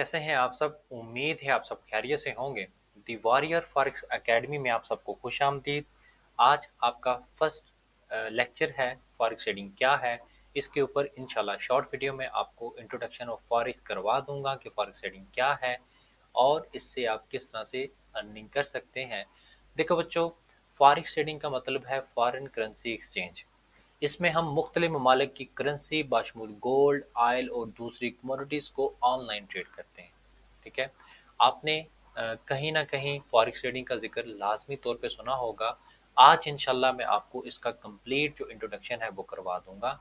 कैसे हैं आप सब? उम्मीद है आप सब खैरियत से होंगे। दी वॉरियर फॉरेक्स एकेडमी में आप सबको खुश आमदीद। आज आपका फर्स्ट लेक्चर है फॉरेक्स ट्रेडिंग क्या है। इसके ऊपर इंशाल्लाह शॉर्ट वीडियो में आपको इंट्रोडक्शन ऑफ फॉरेक्स करवा दूंगा कि फॉरेक्स ट्रेडिंग क्या है और इससे आप किस तरह से अर्निंग कर सकते हैं। देखो बच्चों, फॉरेक्स ट्रेडिंग का मतलब है फॉरेन करेंसी एक्सचेंज। इसमें हम मुख्तलिफ ममालिक की करेंसी बाशमूल गोल्ड, ऑयल और दूसरी कमोडिटीज़ को ऑनलाइन ट्रेड करते हैं। ठीक है, आपने कहीं ना कहीं फॉरेक्स ट्रेडिंग का जिक्र लाजमी तौर पे सुना होगा। आज इंशाल्लाह मैं आपको इसका कंप्लीट जो इंट्रोडक्शन है वो करवा दूंगा,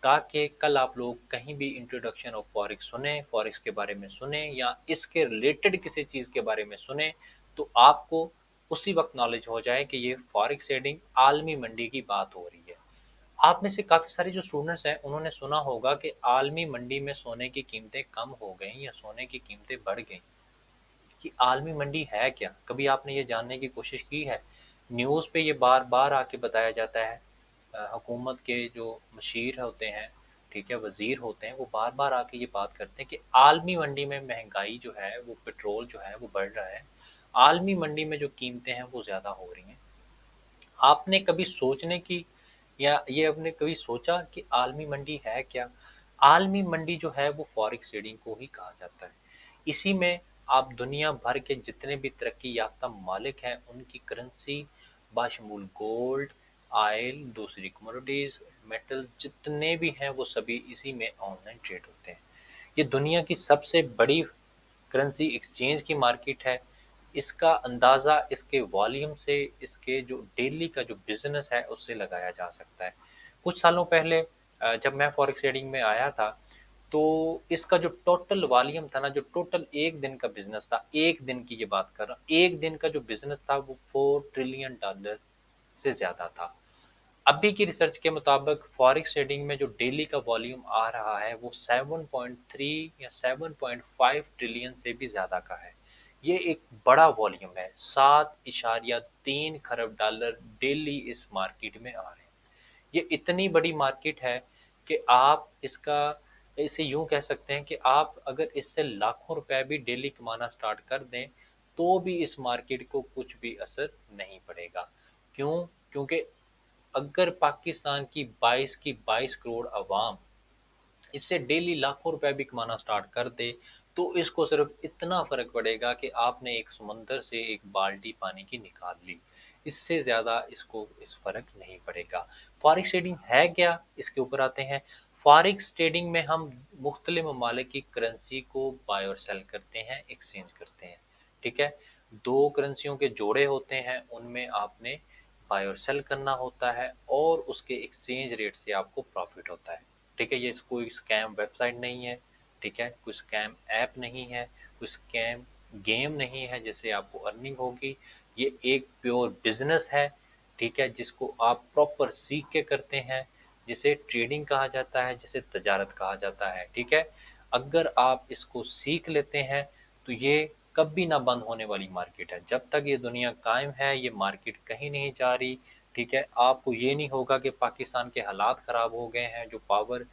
ताकि कल आप लोग कहीं भी इंट्रोडक्शन ऑफ फॉरेक्स सुने, फॉरेक्स के बारे में सुने या इसके रिलेटेड किसी चीज़ के बारे में सुने, तो आपको उसी वक्त नॉलेज हो जाए कि ये फॉरेक्स ट्रेडिंग आलमी मंडी की बात हो रही है। आप में से काफ़ी सारे जो स्टूडेंट्स हैं उन्होंने सुना होगा कि आलमी मंडी में सोने की कीमतें कम हो गई या सोने की कीमतें बढ़ गई। कि आलमी मंडी है क्या? कभी आपने ये जानने की कोशिश की है? न्यूज़ पे ये बार बार आके बताया जाता है। हुकूमत के जो मशीर होते हैं, ठीक है, वजीर होते हैं, वो बार बार आके ये बात करते हैं कि आलमी मंडी में महंगाई जो है, वो पेट्रोल जो है वो बढ़ रहा है। आलमी मंडी में जो कीमतें हैं वो ज़्यादा हो रही हैं। आपने कभी सोचने की या ये आपने कभी सोचा कि आलमी मंडी है क्या? आलमी मंडी जो है वो फॉरेक्स ट्रेडिंग को ही कहा जाता है। इसी में आप दुनिया भर के जितने भी तरक्की याफ्ता ममालिक हैं उनकी करेंसी बाशमूल गोल्ड, ऑयल, दूसरी कमोडिटीज़, मेटल जितने भी हैं वो सभी इसी में ऑनलाइन ट्रेड होते हैं। ये दुनिया की सबसे बड़ी करेंसी एक्सचेंज की मार्केट है। इसका अंदाज़ा इसके वॉल्यूम से, इसके जो डेली का जो बिज़नेस है उससे लगाया जा सकता है। कुछ सालों पहले जब मैं फॉरेक्स ट्रेडिंग में आया था, तो इसका जो टोटल वॉल्यूम था ना, जो टोटल एक दिन का बिज़नेस था, एक दिन की ये बात कर रहा हूँ, एक दिन का जो बिज़नेस था वो $4 ट्रिलियन से ज़्यादा था। अभी की रिसर्च के मुताबिक फॉरेक्स ट्रेडिंग में जो डेली का वॉल्यूम आ रहा है वो 7.3 या 7.5 ट्रिलियन से भी ज़्यादा का है। ये एक बड़ा वॉल्यूम है। 7.3 खरब डॉलर डेली इस मार्केट में आ रहे हैं। ये इतनी बड़ी मार्केट है कि आप इसका इसे यूं कह सकते हैं कि आप अगर इससे लाखों रुपए भी डेली कमाना स्टार्ट कर दें, तो भी इस मार्केट को कुछ भी असर नहीं पड़ेगा। क्यों? क्योंकि अगर पाकिस्तान की 22 करोड़ अवाम इससे डेली लाखों रुपए भी कमाना स्टार्ट कर दे, तो इसको सिर्फ इतना फ़र्क पड़ेगा कि आपने एक समुंदर से एक बाल्टी पानी की निकाल ली। इससे ज़्यादा इसको इस फ़र्क नहीं पड़ेगा। फॉरेक्स ट्रेडिंग है क्या? इसके ऊपर आते हैं। फॉरेक्स ट्रेडिंग में हम मुख्तलिफ ममालिक की करेंसी को बाय और सेल करते हैं, एक्सचेंज करते हैं। ठीक है? दो करेंसियों के जोड़े होते हैं, उनमें आपने बाय और सेल करना होता है और उसके एक्सचेंज रेट से आपको प्रॉफिट होता है। ठीक है, ये कोई स्कैम वेबसाइट नहीं है। ठीक है, कोई स्कैम ऐप नहीं है, कोई स्कैम गेम नहीं है जिससे आपको अर्निंग होगी। ये एक प्योर बिजनेस है। ठीक है, जिसको आप प्रॉपर सीख के करते हैं, जिसे ट्रेडिंग कहा जाता है, जिसे तजारत कहा जाता है। ठीक है, अगर आप इसको सीख लेते हैं तो ये कभी ना बंद होने वाली मार्केट है। जब तक ये दुनिया कायम है ये मार्केट कहीं नहीं जा रही। ठीक है, आपको ये नहीं होगा कि पाकिस्तान के हालात ख़राब हो गए हैं, जो पावर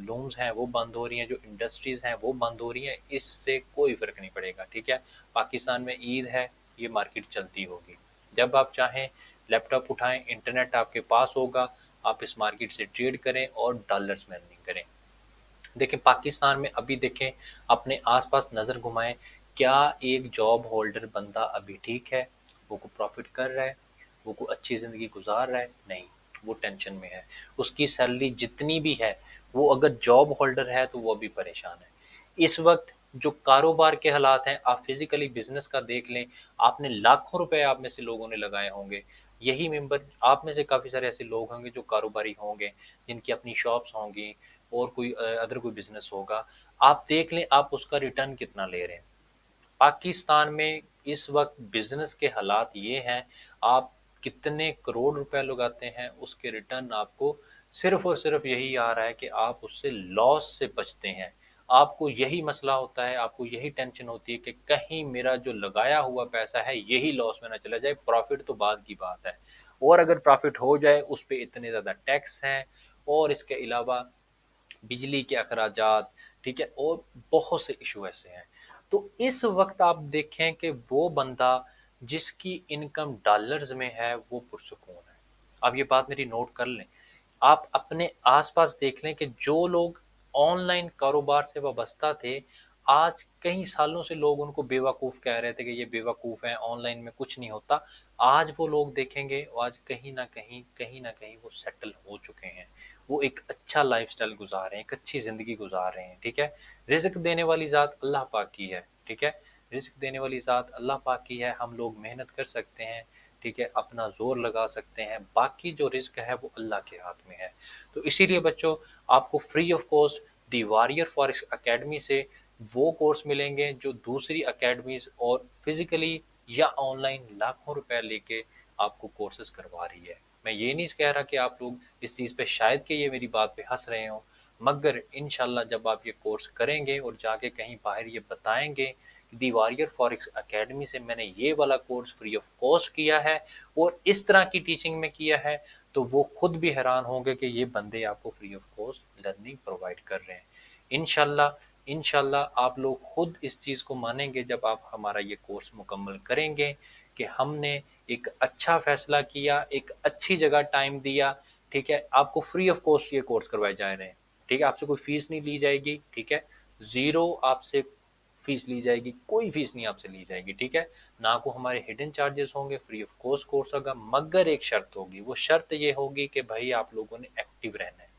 लूम्स हैं वो बंद हो रही हैं, जो इंडस्ट्रीज़ हैं वो बंद हो रही हैं, इससे कोई फ़र्क नहीं पड़ेगा। ठीक है, पाकिस्तान में ईद है, ये मार्केट चलती होगी। जब आप चाहें लैपटॉप उठाएं, इंटरनेट आपके पास होगा, आप इस मार्केट से ट्रेड करें और डॉलर्स में अर्निंग करें। देखें पाकिस्तान में अभी देखें, अपने आसपास नज़र घुमाएं, क्या एक जॉब होल्डर बंदा अभी ठीक है? वो को प्रॉफिट कर रहा है? वो को अच्छी ज़िंदगी गुजार रहा है? नहीं, वो टेंशन में है। उसकी सैलरी जितनी भी है, वो अगर जॉब होल्डर है तो वो भी परेशान है। इस वक्त जो कारोबार के हालात हैं, आप फिजिकली बिजनेस का देख लें, आपने लाखों रुपए आप में से लोगों ने लगाए होंगे। यही मेंबर आप में से काफ़ी सारे ऐसे लोग होंगे जो कारोबारी होंगे, जिनकी अपनी शॉप्स होंगी और कोई अदर कोई बिजनेस होगा। आप देख लें आप उसका रिटर्न कितना ले रहे हैं। पाकिस्तान में इस वक्त बिजनेस के हालात ये हैं, आप कितने करोड़ रुपए लगाते हैं उसके रिटर्न आपको सिर्फ और सिर्फ यही आ रहा है कि आप उससे लॉस से बचते हैं। आपको यही मसला होता है, आपको यही टेंशन होती है कि कहीं मेरा जो लगाया हुआ पैसा है यही लॉस में ना चला जाए। प्रॉफिट तो बाद की बात है, और अगर प्रॉफिट हो जाए उस पे इतने ज़्यादा टैक्स हैं, और इसके अलावा बिजली के अखराजात, ٹھیک ہے، اور بہت سے ایشو ایسے ہیں۔ تو اس وقت آپ دیکھیں کہ وہ بندہ جس کی انکم ڈالرز میں ہے وہ پرسکون ہے۔ آپ یہ بات میری نوٹ کر لیں، آپ اپنے آس پاس دیکھ لیں کہ جو لوگ آن لائن کاروبار سے وابستہ تھے، آج کئی سالوں سے لوگ ان کو بیوقوف کہہ رہے تھے کہ یہ بیوقوف ہیں، آن لائن میں کچھ نہیں ہوتا، آج وہ لوگ دیکھیں گے آج کہیں نہ کہیں وہ سیٹل ہو چکے ہیں، وہ ایک اچھا لائف سٹائل گزار رہے ہیں، ایک اچھی زندگی گزار رہے ہیں، ٹھیک ہے۔ رزق دینے والی ذات اللہ پاک کی ہے، ٹھیک ہے، رزق دینے والی ذات اللہ پاک کی ہے، ہم لوگ محنت کر سکتے ہیں، ٹھیک ہے، اپنا زور لگا سکتے ہیں، باقی جو رزق ہے وہ اللہ کے ہاتھ میں ہے۔ تو اسی لیے بچوں، آپ کو free of cost the warrior forex academy سے وہ کورس ملیں گے جو دوسری اکیڈمیز اور فزیکلی یا آن لائن لاکھوں روپے لے کے آپ کو کورسز کروا رہی ہے۔ میں یہ نہیں کہہ رہا کہ آپ لوگ اس چیز پہ شاید کہ یہ میری بات پہ ہنس رہے ہوں، مگر انشاءاللہ جب آپ یہ کورس کریں گے اور جا کے کہیں باہر یہ بتائیں گے کہ دی واریر فارکس اکیڈمی سے میں نے یہ والا کورس فری آف کاسٹ کیا ہے اور اس طرح کی ٹیچنگ میں کیا ہے، تو وہ خود بھی حیران ہوں گے کہ یہ بندے آپ کو free of cost learning provide کر رہے ہیں۔ انشاءاللہ انشاءاللہ آپ لوگ خود اس چیز کو مانیں گے جب آپ ہمارا یہ کورس مکمل کریں گے کہ ہم نے ایک اچھا فیصلہ کیا، ایک اچھی جگہ ٹائم دیا، ٹھیک ہے۔ آپ کو فری آف کاسٹ یہ کورس کروائے جا رہے ہیں، ٹھیک ہے، آپ سے کوئی فیس نہیں لی جائے گی، ٹھیک ہے، زیرو آپ سے فیس لی جائے گی، کوئی فیس نہیں آپ سے لی جائے گی، ٹھیک ہے، نہ کو ہمارے ہڈن چارجز ہوں گے، فری آف کاسٹ کورس ہوگا، مگر ایک شرط ہوگی، وہ شرط یہ ہوگی کہ بھائی آپ لوگوں نے ایکٹیو رہنا ہے،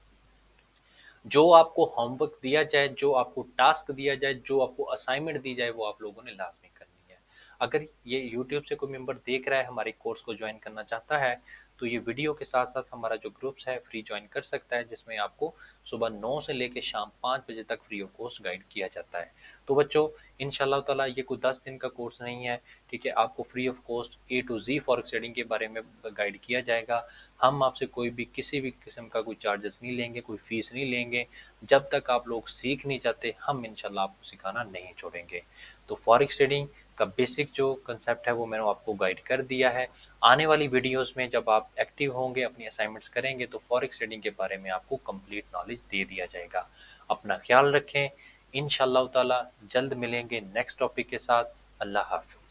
جو آپ کو ہوم ورک دیا جائے، جو آپ کو ٹاسک دیا جائے، جو آپ کو اسائنمنٹ دی جائے، وہ آپ لوگوں نے لازمی کرنی ہے۔ اگر یہ یوٹیوب سے کوئی ممبر دیکھ رہا ہے ہمارے کورس کو جوائن کرنا چاہتا ہے، تو یہ ویڈیو کے ساتھ ساتھ ہمارا جو گروپس ہے فری جوائن کر سکتا ہے، جس میں آپ کو صبح 9 سے لے کے شام 5 بجے تک فری آف کاسٹ گائیڈ کیا جاتا ہے۔ تو بچوں، انشاءاللہ تعالیٰ یہ کوئی 10 دن کا کورس نہیں ہے، ٹھیک ہے، آپ کو free of cost A to Z forex trading کے بارے میں گائیڈ کیا جائے گا۔ ہم آپ سے کوئی بھی کسی بھی قسم کا کوئی چارجز نہیں لیں گے، کوئی فیس نہیں لیں گے، جب تک آپ لوگ سیکھ نہیں جاتے ہم انشاءاللہ آپ کو سکھانا نہیں چھوڑیں گے۔ تو فارکس ٹریڈنگ کا بیسک جو کنسیپٹ ہے وہ میں نے آپ کو گائیڈ کر دیا ہے۔ آنے والی ویڈیوز میں جب آپ ایکٹیو ہوں گے، اپنی اسائنمنٹس کریں گے، تو فارکس ٹریڈنگ کے بارے میں آپ کو کمپلیٹ نالج دے دیا جائے گا۔ اپنا خیال رکھیں، انشاءاللہ تعالی جلد ملیں گے نیکسٹ ٹاپک کے ساتھ۔ اللہ حافظ۔